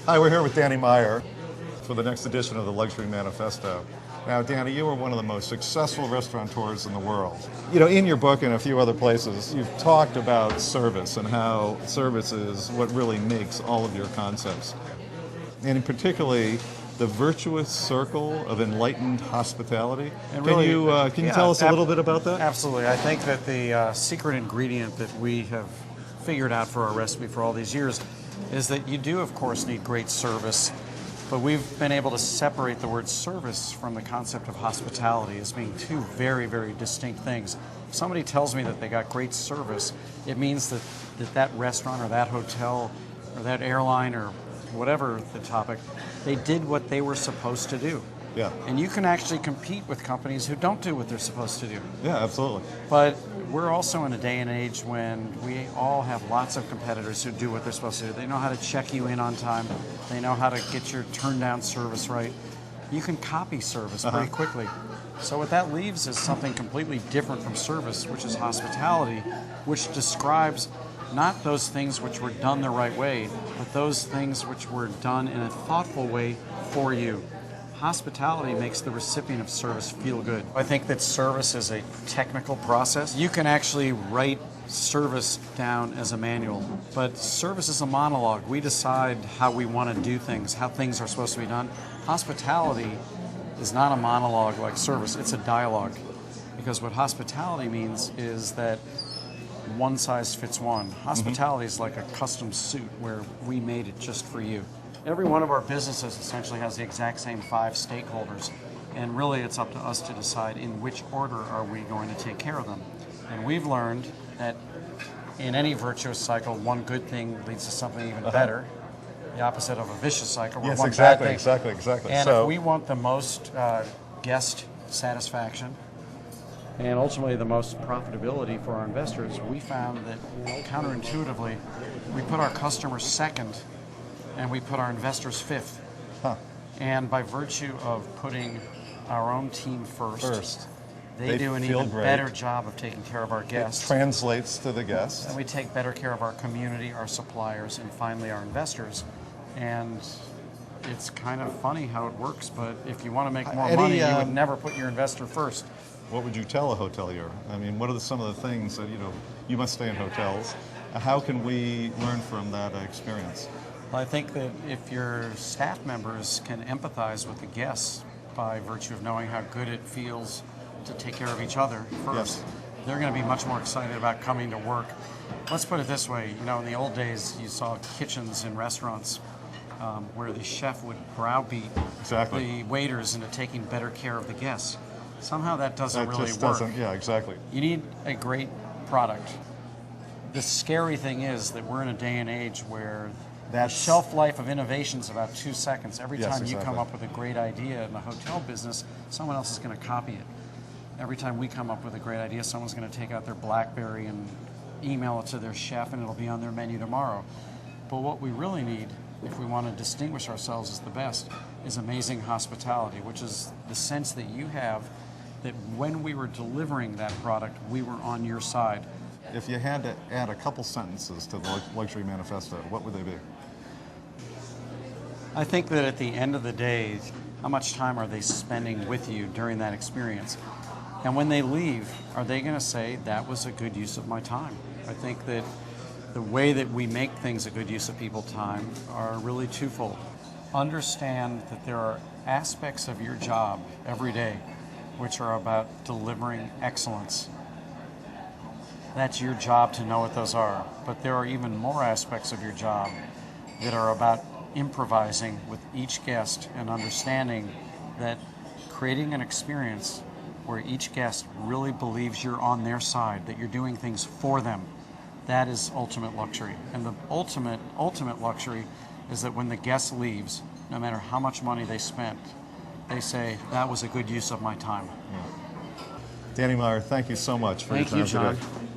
Hi, we're here with Danny Meyer for the next edition of the Luxury Manifesto. Now, Danny, you are one of the most successful restaurateurs in the world. You know, in your book and a few other places, you've talked about service and how service is what really makes all of your concepts. And particularly, the virtuous circle of enlightened hospitality. And Can really, you tell us a little bit about that? Absolutely. I think that the secret ingredient that we have figured out for our recipe for all these years is that you do, of course, need great service, but we've been able to separate the word service from the concept of hospitality as being two very, very distinct things. If somebody tells me that they got great service, it means that restaurant or that hotel or that airline or whatever the topic, they did what they were supposed to do. Yeah. And you can actually compete with companies who don't do what they're supposed to do. Yeah, absolutely. But we're also in a day and age when we all have lots of competitors who do what they're supposed to do. They know how to check you in on time. They know how to get your turn down service right. You can copy service pretty quickly. So what that leaves is something completely different from service, which is hospitality, which describes not those things which were done the right way, but those things which were done in a thoughtful way for you. Hospitality makes the recipient of service feel good. I think that service is a technical process. You can actually write service down as a manual, but service is a monologue. We decide how we want to do things, how things are supposed to be done. Hospitality is not a monologue like service, it's a dialogue. Because what hospitality means is that one size fits one. Hospitality is like a custom suit where we made it just for you. Every one of our businesses essentially has the exact same 5 stakeholders, and really it's up to us to decide in which order are we going to take care of them. And we've learned that in any virtuous cycle, one good thing leads to something even better. The opposite of a vicious cycle. Where Yes, one exactly, bad thing, exactly. And So, if we want the most guest satisfaction and ultimately the most profitability for our investors, we found that counterintuitively, we put our customers second and we put our investors fifth. And by virtue of putting our own team first, they do an even better job of taking care of our guests. It translates to the guests. And we take better care of our community, our suppliers, and finally our investors. And it's kind of funny how it works, but if you want to make more money, you would never put your investor first. What would you tell a hotelier? I mean, what are some of the things that, you must stay in hotels. How can we learn from that experience? Well, I think that if your staff members can empathize with the guests by virtue of knowing how good it feels to take care of each other first, they're going to be much more excited about coming to work. Let's put it this way, in the old days you saw kitchens in restaurants where the chef would browbeat the waiters into taking better care of the guests. Somehow that doesn't really work. Yeah, exactly. You need a great product. The scary thing is that we're in a day and age where the shelf life of innovation is about 2 seconds. Every time you come up with a great idea in the hotel business, someone else is going to copy it. Every time we come up with a great idea, someone's going to take out their BlackBerry and email it to their chef and it'll be on their menu tomorrow. But what we really need, if we want to distinguish ourselves as the best, is amazing hospitality, which is the sense that you have that when we were delivering that product, we were on your side. If you had to add a couple sentences to the Luxury Manifesto, what would they be? I think that at the end of the day, how much time are they spending with you during that experience? And when they leave, are they going to say, that was a good use of my time? I think that the way that we make things a good use of people's time are really twofold. Understand that there are aspects of your job every day which are about delivering excellence. That's your job to know what those are. But there are even more aspects of your job that are about improvising with each guest and understanding that creating an experience where each guest really believes you're on their side, that you're doing things for them, that is ultimate luxury. And the ultimate luxury is that when the guest leaves, no matter how much money they spent, they say, that was a good use of my time. Danny Meyer, thank you so much for your time today. Thank you, John.